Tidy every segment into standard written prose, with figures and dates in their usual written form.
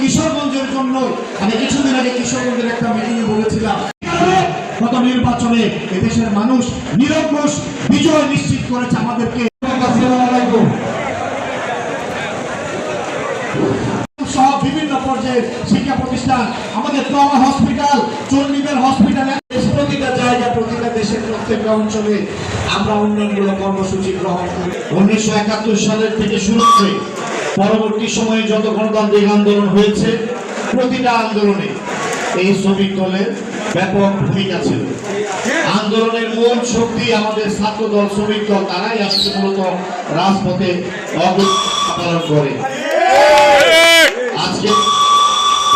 কিশোরগঞ্জের জন্য আমি কিছুদিন আগে কিশোরগঞ্জের একটা মিটিংয়ে বলেছিলাম, গত নির্বাচনে এদেশের মানুষ নিরঙ্কুশ বিজয় নিশ্চিত করেছে আমাদেরকে। সহ বিভিন্ন পর্যায়ে শিক্ষা প্রতিষ্ঠান, আমাদের ট্রমা হসপিটাল, চণ্ডীদের হসপিটাল, প্রতিটা জায়গা, প্রতিটা দেশের প্রত্যেকটা অঞ্চলে আমরা উন্নয়নমূলক কর্মসূচি গ্রহণ করি। 1971 সালের থেকে শুরু করে পরবর্তী সময়ে যত গণতান্ত্রিক আন্দোলন হয়েছে, প্রতিটা আন্দোলনে এই শ্রমিক দলের ব্যাপক ভূমিকা ছিল। আন্দোলনের মূল শক্তি আমাদের ছাত্র দল, শ্রমিক দল, তারাই আজকে মূলত রাজপথে অবদান পালন করে। আজকে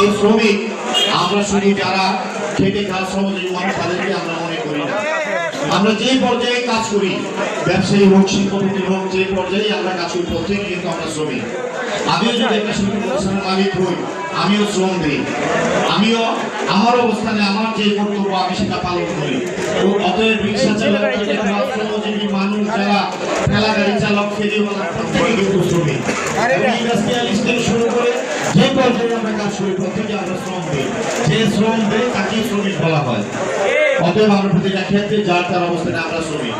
এই শ্রমিক আমরা শুধু যারা খেটে খাওয়া শ্রমজীবী মানুষ তাদেরকে আমরা মনে করি না। আমরা যে পর্যায়ে কাজ করি, ব্যবসায়ী হোক, শিল্পপতি হোক, যে পর্যায়ে আমরা কাজ করি, প্রত্যেকে কিন্তু আমরা শ্রমিক। আমিও যদি একটা শিল্প প্রতিষ্ঠানের মালিক হই, আমিও শ্রম দিই, আমিও আমার অবস্থানে আমার যে কর্তব্য আমি সেটা পালন করি। অতএব রিক্সা চালক, শ্রমজীবী মানুষ যারা ঠেলা গাড়ি চালক, ফেরিওয়ালা, প্রত্যেকে কিন্তু শ্রমিক। ইন্ডাস্ট্রিয়ালিস্ট থেকে শুরু করে যে পর্যায়ে আমরা কাজ করি, প্রত্যেকে আমরা শ্রম দিই। যে শ্রম দেয় তাকেই শ্রমিক বলা হয়। অতএব আমরা প্রতিটা ক্ষেত্রে যার তার অবস্থানে আমরা শ্রমিক।